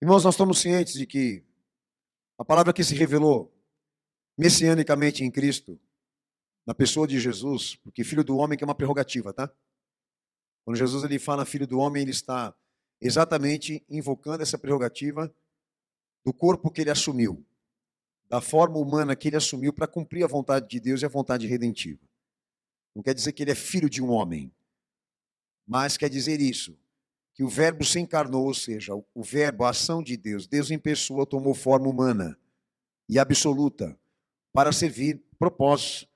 Irmãos, nós estamos cientes de que a palavra que se revelou messianicamente em Cristo, na pessoa de Jesus, porque filho do homem que é uma prerrogativa, tá? Quando Jesus ele fala filho do homem, ele está exatamente invocando essa prerrogativa do corpo que ele assumiu, da forma humana que ele assumiu para cumprir a vontade de Deus e a vontade redentiva. Não quer dizer que ele é filho de um homem, mas quer dizer isso, que o verbo se encarnou, ou seja, o verbo, a ação de Deus, Deus em pessoa tomou forma humana e absoluta para servir propósitos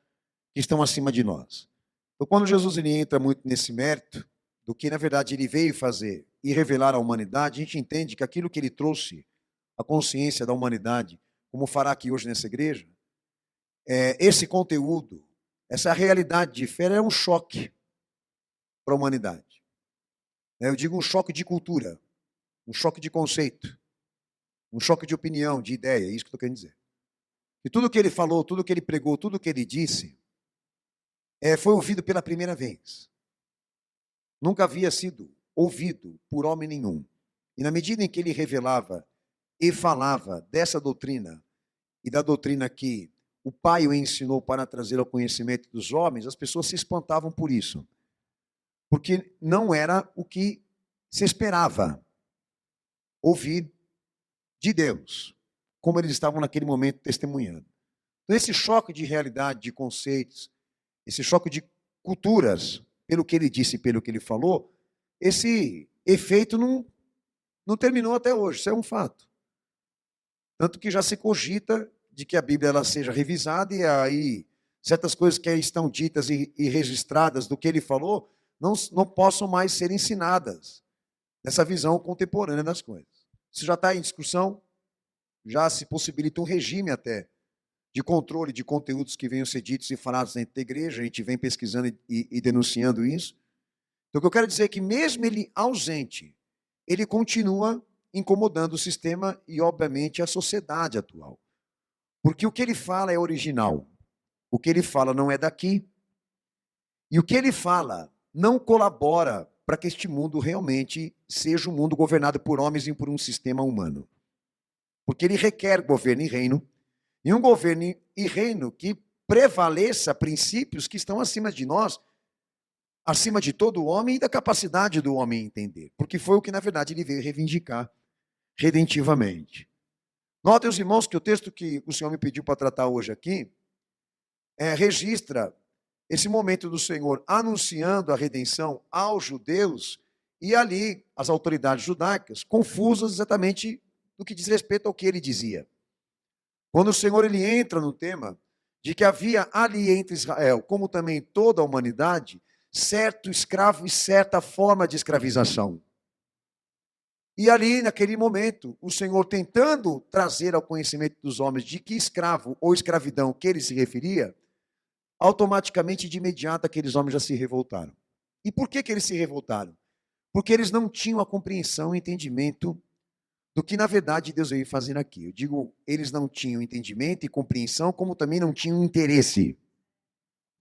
que estão acima de nós. Então, quando Jesus ele entra muito nesse mérito do que, na verdade, ele veio fazer e revelar à humanidade, a gente entende que aquilo que ele trouxe à consciência da humanidade, como fará aqui hoje nessa igreja, esse conteúdo, essa realidade de fé é um choque para a humanidade. Eu digo um choque de cultura, um choque de conceito, um choque de opinião, de ideia, é isso que eu estou querendo dizer. E tudo que ele falou, tudo que ele pregou, tudo que ele disse, foi ouvido pela primeira vez. Nunca havia sido ouvido por homem nenhum. E na medida em que ele revelava e falava dessa doutrina, e da doutrina que o Pai o ensinou para trazer ao conhecimento dos homens, as pessoas se espantavam por isso. Porque não era o que se esperava ouvir de Deus, como eles estavam naquele momento testemunhando. Então, esse choque de realidade, de conceitos, esse choque de culturas, pelo que ele disse e pelo que ele falou, esse efeito não terminou até hoje, isso é um fato. Tanto que já se cogita de que a Bíblia ela seja revisada e aí certas coisas que estão ditas e registradas do que ele falou não possam mais ser ensinadas nessa visão contemporânea das coisas. Isso já está em discussão, já se possibilita um regime até de controle de conteúdos que venham ser ditos e falados dentro da igreja, a gente vem pesquisando e denunciando isso. Então, o que eu quero dizer é que mesmo ele ausente, ele continua incomodando o sistema e, obviamente, a sociedade atual. Porque o que ele fala é original, o que ele fala não é daqui, e o que ele fala não colabora para que este mundo realmente seja um mundo governado por homens e por um sistema humano. Porque ele requer governo e reino, e um governo e reino que prevaleça princípios que estão acima de nós, acima de todo homem e da capacidade do homem entender. Porque foi o que, na verdade, ele veio reivindicar redentivamente. Notem, os irmãos, que o texto que o Senhor me pediu para tratar hoje aqui registra esse momento do Senhor anunciando a redenção aos judeus e ali as autoridades judaicas confusas exatamente no que diz respeito ao que ele dizia. Quando o Senhor ele entra no tema de que havia ali entre Israel, como também toda a humanidade, certo escravo e certa forma de escravização. E ali, naquele momento, o Senhor tentando trazer ao conhecimento dos homens de que escravo ou escravidão que ele se referia, automaticamente, de imediato, aqueles homens já se revoltaram. E por que eles se revoltaram? Porque eles não tinham a compreensão, o entendimento do que, na verdade, Deus veio fazer aqui. Eu digo, eles não tinham entendimento e compreensão, como também não tinham interesse.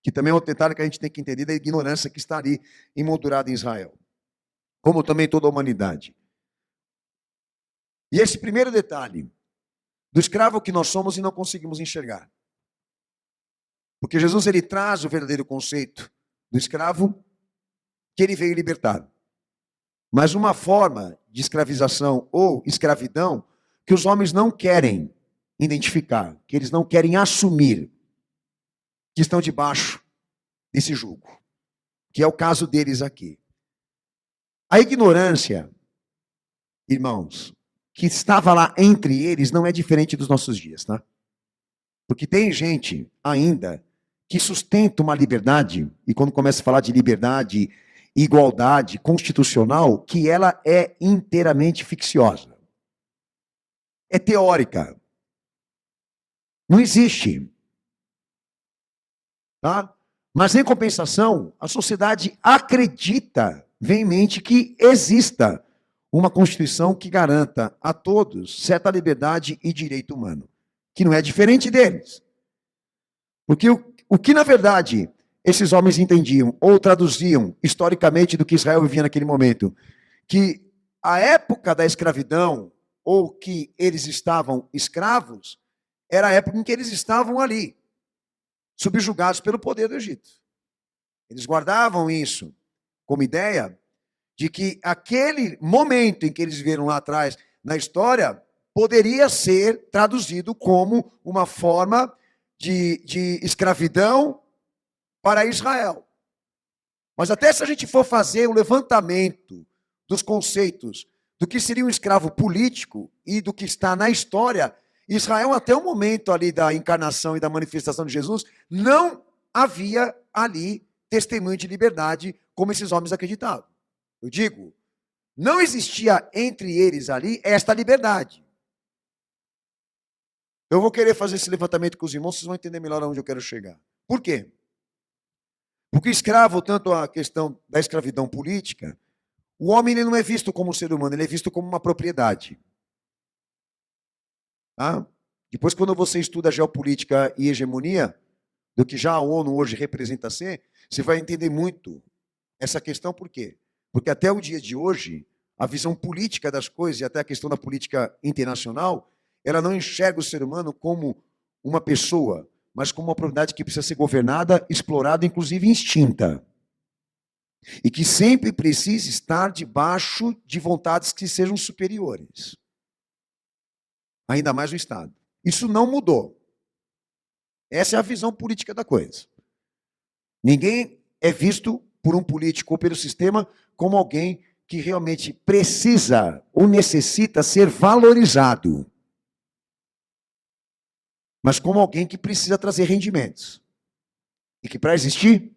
Que também é um detalhe que a gente tem que entender da ignorância que está ali emoldurada em Israel. Como também toda a humanidade. E esse primeiro detalhe, do escravo que nós somos e não conseguimos enxergar. Porque Jesus ele traz o verdadeiro conceito do escravo que ele veio libertar. Mas uma forma de escravização ou escravidão que os homens não querem identificar, que eles não querem assumir, que estão debaixo desse jugo, que é o caso deles aqui. A ignorância, irmãos, que estava lá entre eles não é diferente dos nossos dias, tá? Porque tem gente ainda que sustenta uma liberdade, e quando começa a falar de liberdade, igualdade constitucional, que ela é inteiramente ficciosa. É teórica. Não existe. Tá? Mas, em compensação, a sociedade acredita veemente que exista uma Constituição que garanta a todos certa liberdade e direito humano, que não é diferente deles. Porque o que, na verdade, esses homens entendiam ou traduziam historicamente do que Israel vivia naquele momento, que a época da escravidão ou que eles estavam escravos, era a época em que eles estavam ali, subjugados pelo poder do Egito. Eles guardavam isso como ideia de que aquele momento em que eles viram lá atrás na história poderia ser traduzido como uma forma de escravidão para Israel. Mas até se a gente for fazer o levantamento dos conceitos do que seria um escravo político e do que está na história, Israel, até o momento ali da encarnação e da manifestação de Jesus, não havia ali testemunho de liberdade como esses homens acreditavam. Eu digo, não existia entre eles ali esta liberdade. Eu vou querer fazer esse levantamento com os irmãos, vocês vão entender melhor aonde eu quero chegar. Por quê? Porque o escravo, tanto a questão da escravidão política, o homem ele não é visto como um ser humano, ele é visto como uma propriedade. Tá? Depois, quando você estuda geopolítica e hegemonia, do que já a ONU hoje representa ser, você vai entender muito essa questão. Por quê? Porque até o dia de hoje, a visão política das coisas, e até a questão da política internacional, ela não enxerga o ser humano como uma pessoa, mas como uma propriedade que precisa ser governada, explorada, inclusive extinta. E que sempre precisa estar debaixo de vontades que sejam superiores. Ainda mais o Estado. Isso não mudou. Essa é a visão política da coisa. Ninguém é visto por um político ou pelo sistema como alguém que realmente precisa ou necessita ser valorizado, mas como alguém que precisa trazer rendimentos. E que para existir,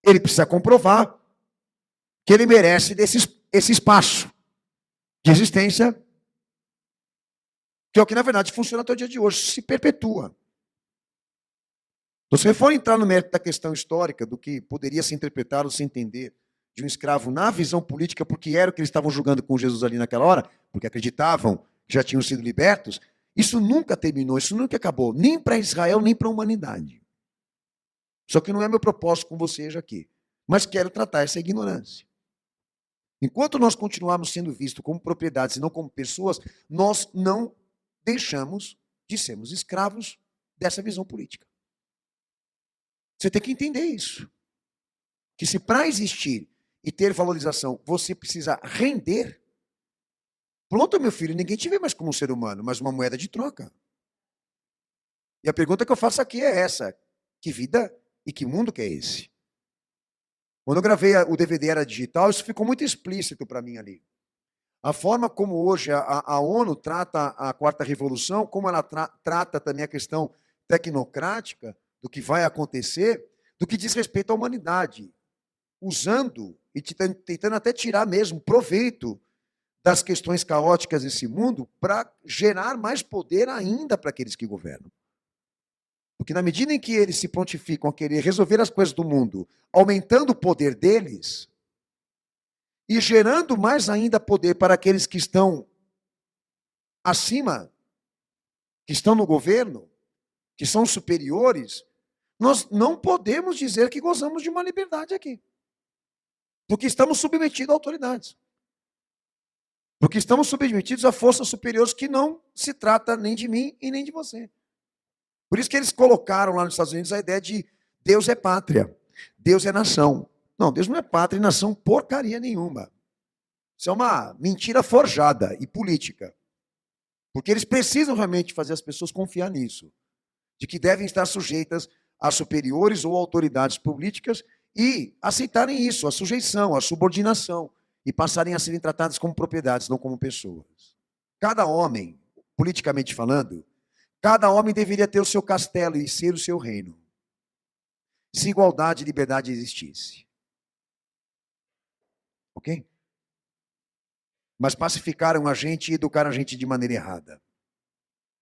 ele precisa comprovar que ele merece esse espaço de existência, que é o que na verdade funciona até o dia de hoje, se perpetua. Então, se você for entrar no mérito da questão histórica, do que poderia se interpretar ou se entender de um escravo na visão política, porque era o que eles estavam julgando com Jesus ali naquela hora, porque acreditavam que já tinham sido libertos, isso nunca terminou, isso nunca acabou, nem para Israel, nem para a humanidade. Só que não é meu propósito com vocês aqui, mas quero tratar essa ignorância. Enquanto nós continuarmos sendo vistos como propriedades e não como pessoas, nós não deixamos de sermos escravos dessa visão política. Você tem que entender isso. Que se para existir e ter valorização, você precisa render, pronto, meu filho, ninguém te vê mais como um ser humano, mas uma moeda de troca. E a pergunta que eu faço aqui é essa: que vida e que mundo que é esse? Quando eu gravei o DVD Era Digital, isso ficou muito explícito para mim ali. A forma como hoje a ONU trata a Quarta Revolução, como ela trata também a questão tecnocrática do que vai acontecer, do que diz respeito à humanidade, usando e tentando até tirar mesmo proveito das questões caóticas desse mundo para gerar mais poder ainda para aqueles que governam. Porque na medida em que eles se prontificam a querer resolver as coisas do mundo, aumentando o poder deles e gerando mais ainda poder para aqueles que estão acima, que estão no governo, que são superiores, nós não podemos dizer que gozamos de uma liberdade aqui. Porque estamos submetidos a autoridades. Porque estamos submetidos a forças superiores que não se trata nem de mim e nem de você. Por isso que eles colocaram lá nos Estados Unidos a ideia de Deus é pátria, Deus é nação. Não, Deus não é pátria e nação porcaria nenhuma. Isso é uma mentira forjada e política. Porque eles precisam realmente fazer as pessoas confiar nisso. De que devem estar sujeitas a superiores ou autoridades políticas e aceitarem isso, a sujeição, a subordinação, e passarem a serem tratadas como propriedades, não como pessoas. Cada homem, politicamente falando, cada homem deveria ter o seu castelo e ser o seu reino. Se igualdade e liberdade existisse. Ok? Mas pacificaram a gente e educaram a gente de maneira errada.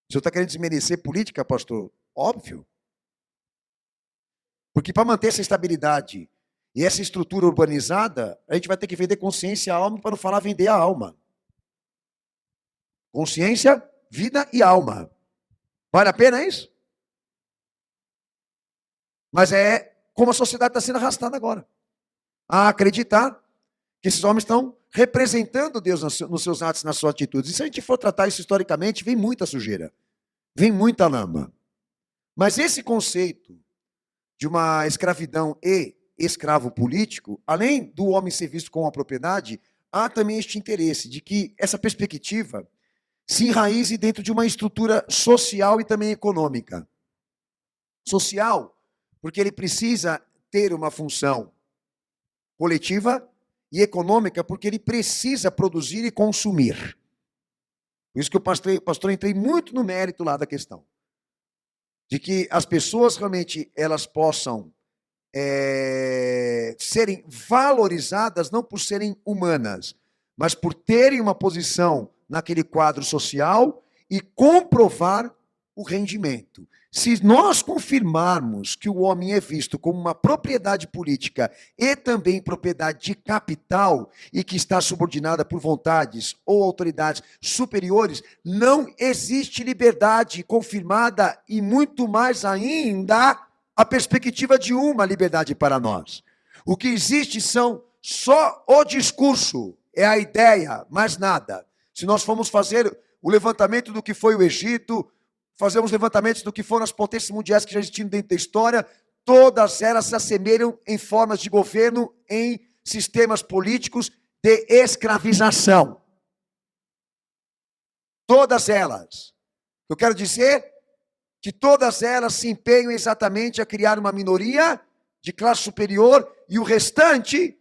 O senhor está querendo desmerecer política, pastor? Óbvio. Porque para manter essa estabilidade e essa estrutura urbanizada, a gente vai ter que vender consciência e alma, para não falar vender a alma. Consciência, vida e alma. Vale a pena isso? Mas é como a sociedade está sendo arrastada agora. A acreditar que esses homens estão representando Deus nos seus atos, nas suas atitudes. E se a gente for tratar isso historicamente, vem muita sujeira, vem muita lama. Mas esse conceito de uma escravidão e escravo político, além do homem ser visto como uma propriedade, há também este interesse de que essa perspectiva se enraize dentro de uma estrutura social e também econômica. Social, porque ele precisa ter uma função coletiva, e econômica, porque ele precisa produzir e consumir. Por isso que o pastor entrei muito no mérito lá da questão. De que as pessoas realmente elas possam serem valorizadas não por serem humanas, mas por terem uma posição naquele quadro social e comprovar o rendimento. Se nós confirmarmos que o homem é visto como uma propriedade política e também propriedade de capital e que está subordinada por vontades ou autoridades superiores, não existe liberdade confirmada e muito mais ainda a perspectiva de uma liberdade para nós. O que existe são só o discurso, é a ideia, mais nada. Se nós formos fazer o levantamento do que foi o Egito, fazemos levantamentos do que foram as potências mundiais que já existiram dentro da história, todas elas se assemelham em formas de governo, em sistemas políticos de escravização. Todas elas. Eu quero dizer que todas elas se empenham exatamente a criar uma minoria de classe superior e o restante,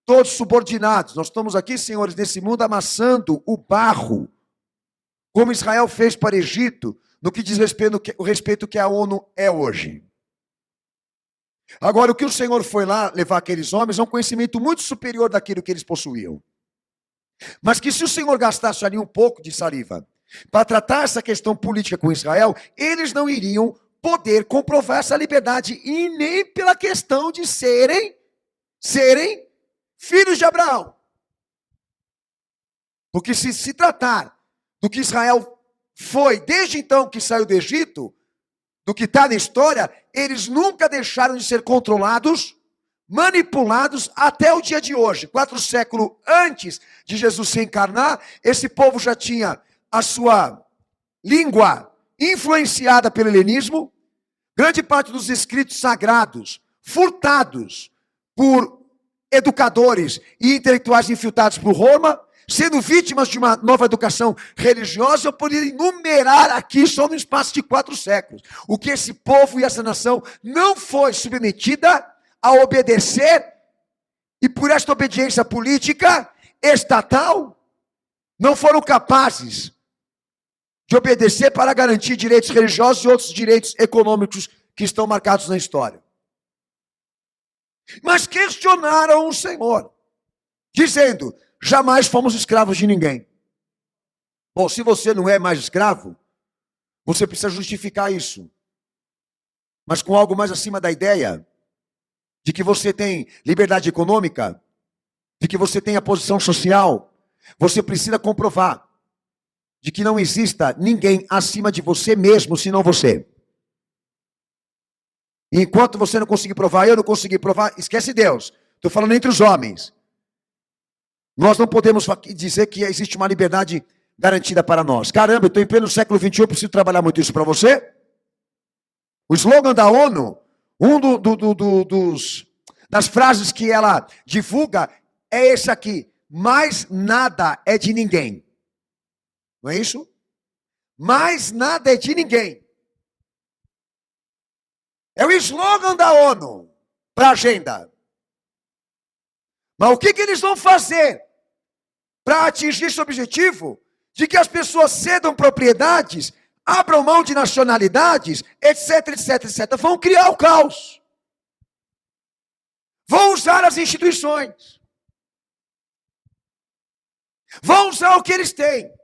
todos subordinados. Nós estamos aqui, senhores, nesse mundo amassando o barro, como Israel fez para o Egito, no que diz respeito que a ONU é hoje. Agora, o que o Senhor foi lá levar aqueles homens é um conhecimento muito superior daquilo que eles possuíam. Mas que se o Senhor gastasse ali um pouco de saliva para tratar essa questão política com Israel, eles não iriam poder comprovar essa liberdade, e nem pela questão de serem filhos de Abraão. Porque se tratar do que Israel foi, desde então que saiu do Egito, do que está na história, eles nunca deixaram de ser controlados, manipulados até o dia de hoje. 4 séculos antes de Jesus se encarnar, esse povo já tinha a sua língua influenciada pelo helenismo, grande parte dos escritos sagrados furtados por educadores e intelectuais infiltrados por Roma, sendo vítimas de uma nova educação religiosa. Eu poderia enumerar aqui só no espaço de 4 séculos o que esse povo e essa nação não foi submetida a obedecer, e por esta obediência política estatal não foram capazes de obedecer para garantir direitos religiosos e outros direitos econômicos que estão marcados na história. Mas questionaram o Senhor, dizendo: jamais fomos escravos de ninguém. Bom, se você não é mais escravo, você precisa justificar isso. Mas com algo mais acima da ideia de que você tem liberdade econômica, de que você tem a posição social, você precisa comprovar de que não exista ninguém acima de você mesmo, senão você. E enquanto você não conseguir provar, eu não conseguir provar, esquece Deus. Estou falando entre os homens. Nós não podemos dizer que existe uma liberdade garantida para nós. Caramba, eu estou em pleno século XXI, eu preciso trabalhar muito isso para você. O slogan da ONU, das frases que ela divulga, é esse aqui: mais nada é de ninguém. Não é isso? Mais nada é de ninguém. É o slogan da ONU para a agenda. Mas o que eles vão fazer para atingir esse objetivo de que as pessoas cedam propriedades, abram mão de nacionalidades, etc, etc, etc? Vão criar o caos. Vão usar as instituições. Vão usar o que eles têm.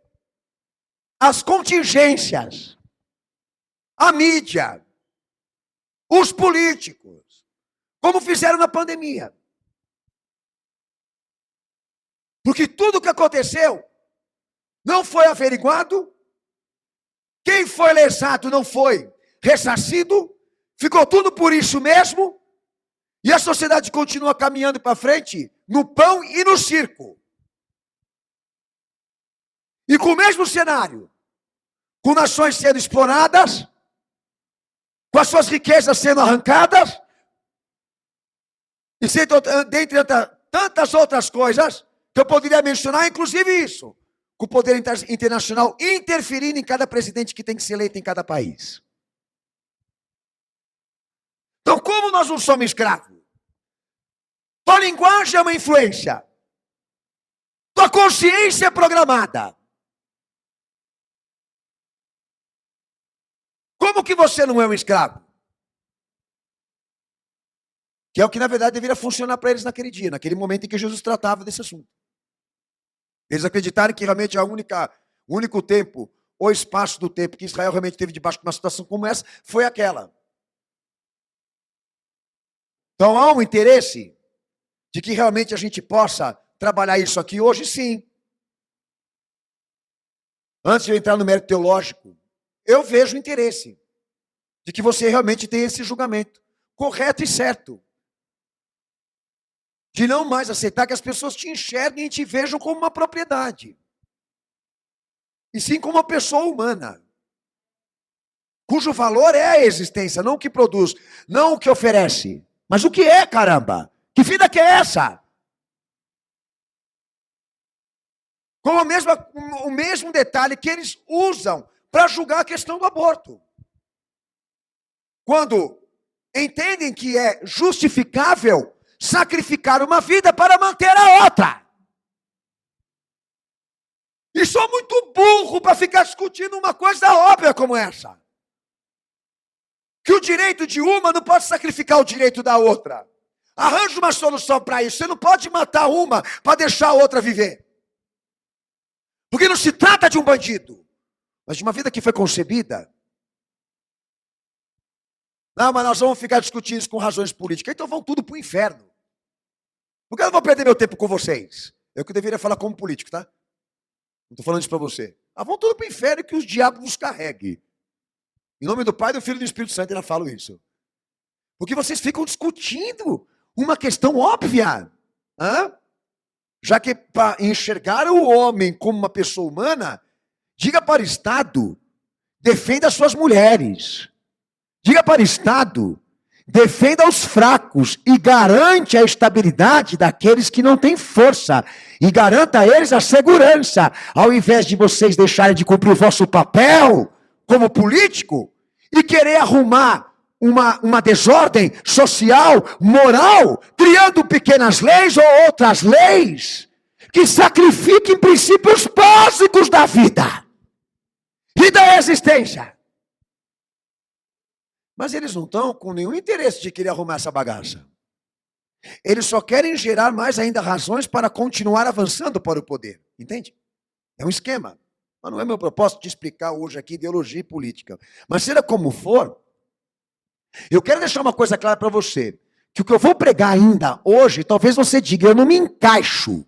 As contingências. A mídia. Os políticos. Como fizeram na pandemia. Porque tudo o que aconteceu não foi averiguado, quem foi lesado não foi ressarcido, ficou tudo por isso mesmo, e a sociedade continua caminhando para frente no pão e no circo. E com o mesmo cenário, com nações sendo exploradas, com as suas riquezas sendo arrancadas, e dentre tantas outras coisas, que eu poderia mencionar, inclusive isso, com o poder internacional interferindo em cada presidente que tem que ser eleito em cada país. Então, como nós não somos escravos? Tua linguagem é uma influência. Tua consciência é programada. Como que você não é um escravo? Que é o que, na verdade, deveria funcionar para eles naquele dia, naquele momento em que Jesus tratava desse assunto. Eles acreditaram que realmente o único tempo, ou espaço do tempo que Israel realmente teve debaixo de uma situação como essa, foi aquela. Então há um interesse de que realmente a gente possa trabalhar isso aqui hoje, sim. Antes de eu entrar no mérito teológico, eu vejo o interesse de que você realmente tenha esse julgamento correto e certo. De não mais aceitar que as pessoas te enxerguem e te vejam como uma propriedade. E sim como uma pessoa humana. Cujo valor é a existência, não o que produz, não o que oferece. Mas o que é, caramba? Que vida que é essa? Com o mesmo detalhe que eles usam para julgar a questão do aborto. Quando entendem que é justificável sacrificar uma vida para manter a outra. E sou muito burro para ficar discutindo uma coisa óbvia como essa. Que o direito de uma não pode sacrificar o direito da outra. Arranja uma solução para isso. Você não pode matar uma para deixar a outra viver. Porque não se trata de um bandido, mas de uma vida que foi concebida. Não, mas nós vamos ficar discutindo isso com razões políticas. Então vão tudo para o inferno. Porque eu não vou perder meu tempo com vocês. Eu que deveria falar como político, tá? Não estou falando isso para você. Vão tudo para o inferno e que os diabos nos carreguem. Em nome do Pai, do Filho e do Espírito Santo, eu ainda falo isso. Porque vocês ficam discutindo uma questão óbvia. Já que para enxergar o homem como uma pessoa humana, diga para o Estado, defenda as suas mulheres. Diga para o Estado, defenda os fracos e garante a estabilidade daqueles que não têm força. E garanta a eles a segurança. Ao invés de vocês deixarem de cumprir o vosso papel como político e querer arrumar uma desordem social, moral, criando pequenas leis ou outras leis que sacrifiquem princípios básicos da vida e da existência. Mas eles não estão com nenhum interesse de querer arrumar essa bagaça. Eles só querem gerar mais ainda razões para continuar avançando para o poder. Entende? É um esquema. Mas não é meu propósito de explicar hoje aqui ideologia e política. Mas seja como for, eu quero deixar uma coisa clara para você. Que o que eu vou pregar ainda hoje, talvez você diga, eu não me encaixo.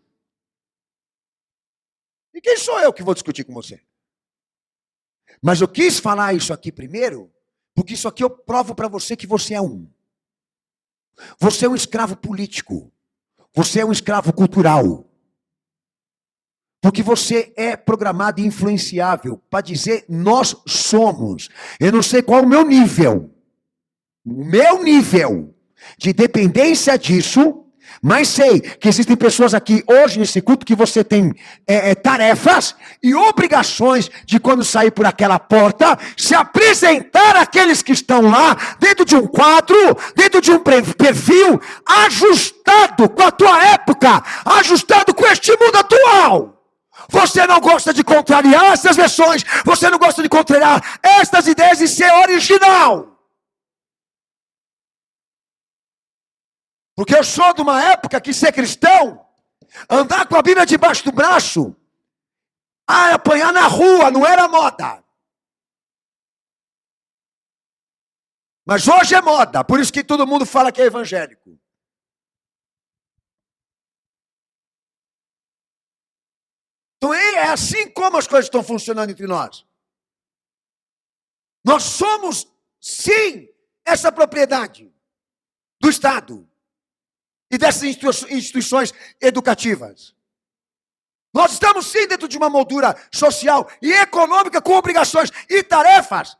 E quem sou eu que vou discutir com você? Mas eu quis falar isso aqui primeiro, porque isso aqui eu provo para você que você é um. Você é um escravo político. Você é um escravo cultural. Porque você é programado e influenciável para dizer nós somos. Eu não sei qual é o meu nível. O meu nível de dependência disso, mas sei que existem pessoas aqui hoje nesse culto que você tem tarefas e obrigações de quando sair por aquela porta, se apresentar àqueles que estão lá, dentro de um quadro, dentro de um perfil, ajustado com a tua época, ajustado com este mundo atual. Você não gosta de contrariar essas versões, você não gosta de contrariar estas ideias e ser original. Porque eu sou de uma época que ser cristão, andar com a Bíblia debaixo do braço, apanhar na rua, não era moda. Mas hoje é moda, por isso que todo mundo fala que é evangélico. Então é assim como as coisas estão funcionando entre nós. Nós somos, sim, essa propriedade do Estado e dessas instituições educativas. Nós estamos sim dentro de uma moldura social e econômica com obrigações e tarefas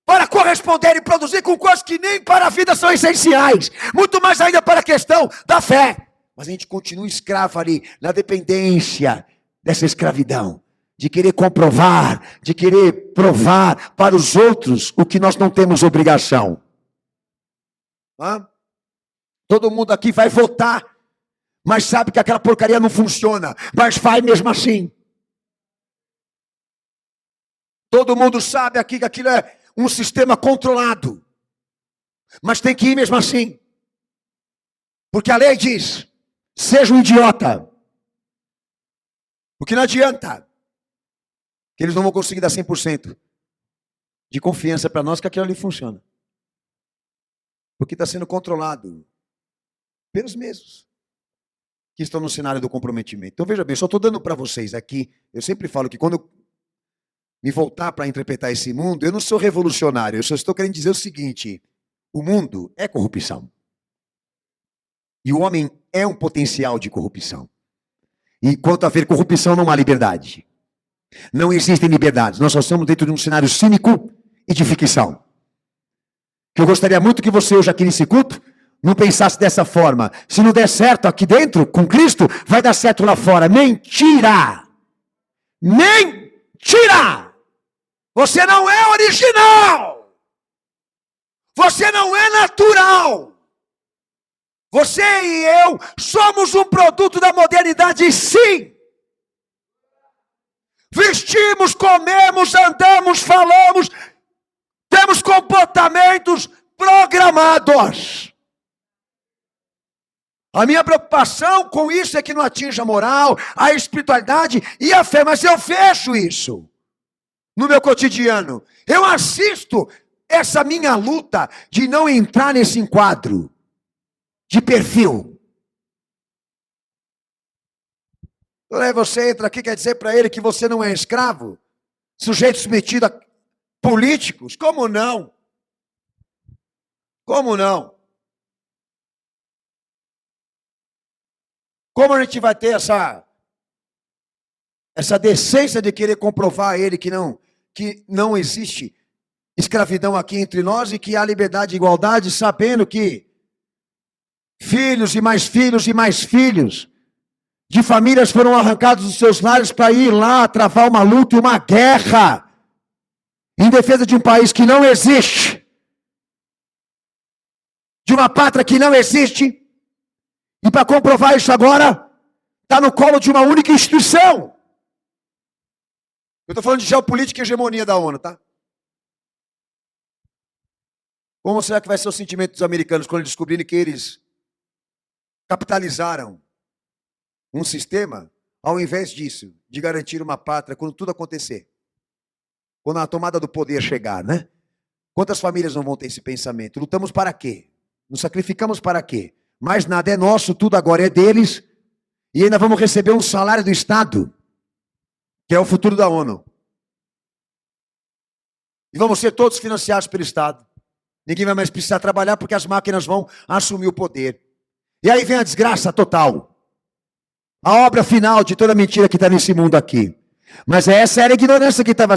para corresponder e produzir com coisas que nem para a vida são essenciais. Muito mais ainda para a questão da fé. Mas a gente continua escravo ali, na dependência dessa escravidão. De querer comprovar, de querer provar para os outros o que nós não temos obrigação. Todo mundo aqui vai votar, mas sabe que aquela porcaria não funciona, mas vai mesmo assim. Todo mundo sabe aqui que aquilo é um sistema controlado, mas tem que ir mesmo assim. Porque a lei diz, seja um idiota. Porque não adianta, que eles não vão conseguir dar 100% de confiança para nós que aquilo ali funciona. Porque está sendo controlado pelos mesmos que estão no cenário do comprometimento. Então veja bem, só estou dando para vocês aqui, eu sempre falo que quando eu me voltar para interpretar esse mundo, eu não sou revolucionário, eu só estou querendo dizer o seguinte, o mundo é corrupção. E o homem é um potencial de corrupção. E enquanto haver corrupção, não há liberdade. Não existem liberdades, nós só estamos dentro de um cenário cínico e de ficção. Que eu gostaria muito que você hoje aqui nesse culto não pensasse dessa forma. Se não der certo aqui dentro, com Cristo, vai dar certo lá fora. Mentira! Mentira! Você não é original! Você não é natural! Você e eu somos um produto da modernidade, sim! Vestimos, comemos, andamos, falamos, temos comportamentos programados. A minha preocupação com isso é que não atinja a moral, a espiritualidade e a fé, mas eu vejo isso no meu cotidiano. Eu assisto essa minha luta de não entrar nesse enquadro de perfil. Aí você entra aqui, quer dizer para ele que você não é escravo? Sujeito submetido a políticos? Como não? Como não? Como a gente vai ter essa decência de querer comprovar a ele que não existe escravidão aqui entre nós e que há liberdade e igualdade, sabendo que filhos e mais filhos e mais filhos de famílias foram arrancados dos seus lares para ir lá travar uma luta e uma guerra em defesa de um país que não existe, de uma pátria que não existe, e para comprovar isso agora, está no colo de uma única instituição. Eu estou falando de geopolítica e hegemonia da ONU, tá? Como será que vai ser o sentimento dos americanos quando descobrirem que eles capitalizaram um sistema, ao invés disso, de garantir uma pátria quando tudo acontecer? Quando a tomada do poder chegar, né? Quantas famílias não vão ter esse pensamento? Lutamos para quê? Nos sacrificamos para quê? Mais nada é nosso, tudo agora é deles. E ainda vamos receber um salário do Estado, que é o futuro da ONU. E vamos ser todos financiados pelo Estado. Ninguém vai mais precisar trabalhar porque as máquinas vão assumir o poder. E aí vem a desgraça total. A obra final de toda mentira que está nesse mundo aqui. Mas essa era a ignorância que estava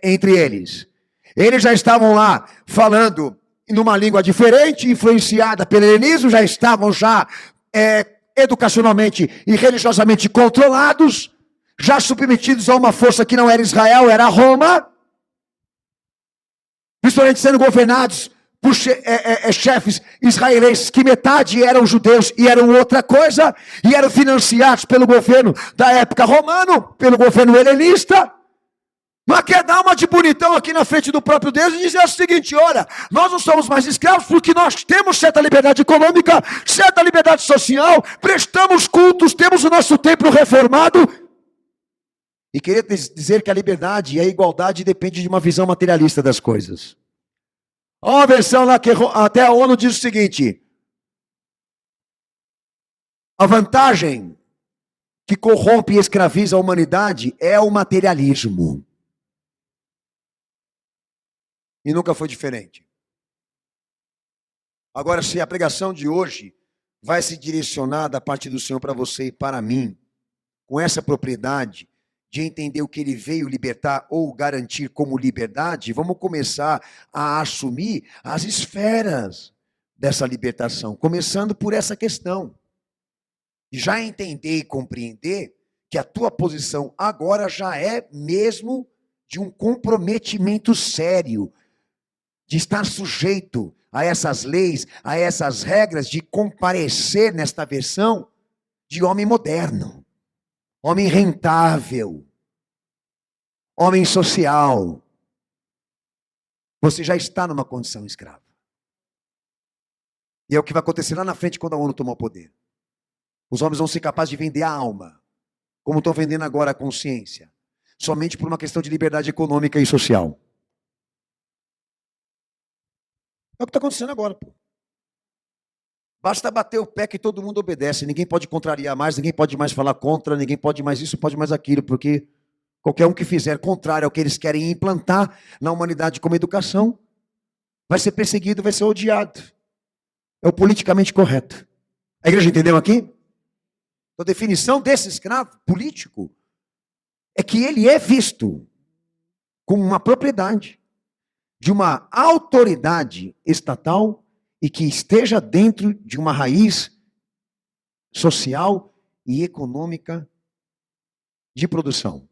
entre eles. Eles já estavam lá falando numa língua diferente, influenciada pelo helenismo, já estavam educacionalmente e religiosamente controlados, já submetidos a uma força que não era Israel, era Roma, principalmente sendo governados por chefes israelenses que metade eram judeus e eram outra coisa, e eram financiados pelo governo da época romano, pelo governo helenista. Mas quer dar uma de bonitão aqui na frente do próprio Deus e dizer o seguinte: olha, nós não somos mais escravos porque nós temos certa liberdade econômica, certa liberdade social, prestamos cultos, temos o nosso templo reformado. E querer dizer que a liberdade e a igualdade depende de uma visão materialista das coisas. Há uma versão lá que até a ONU diz o seguinte: a vantagem que corrompe e escraviza a humanidade é o materialismo. E nunca foi diferente. Agora, se a pregação de hoje vai se direcionar da parte do Senhor para você e para mim, com essa propriedade de entender o que ele veio libertar ou garantir como liberdade, vamos começar a assumir as esferas dessa libertação, começando por essa questão. E já entender e compreender que a tua posição agora já é mesmo de um comprometimento sério, de estar sujeito a essas leis, a essas regras, de comparecer nesta versão de homem moderno, homem rentável, homem social. Você já está numa condição escrava. E é o que vai acontecer lá na frente quando a ONU tomar o poder. Os homens vão ser capazes de vender a alma, como estão vendendo agora a consciência, somente por uma questão de liberdade econômica e social. É o que está acontecendo agora, pô. Basta bater o pé que todo mundo obedece. Ninguém pode contrariar mais, ninguém pode mais falar contra, ninguém pode mais isso, pode mais aquilo, porque qualquer um que fizer contrário ao que eles querem implantar na humanidade como educação, vai ser perseguido, vai ser odiado. É o politicamente correto. A igreja entendeu aqui? A definição desse escravo político é que ele é visto como uma propriedade de uma autoridade estatal e que esteja dentro de uma raiz social e econômica de produção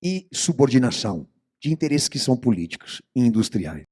e subordinação de interesses que são políticos e industriais.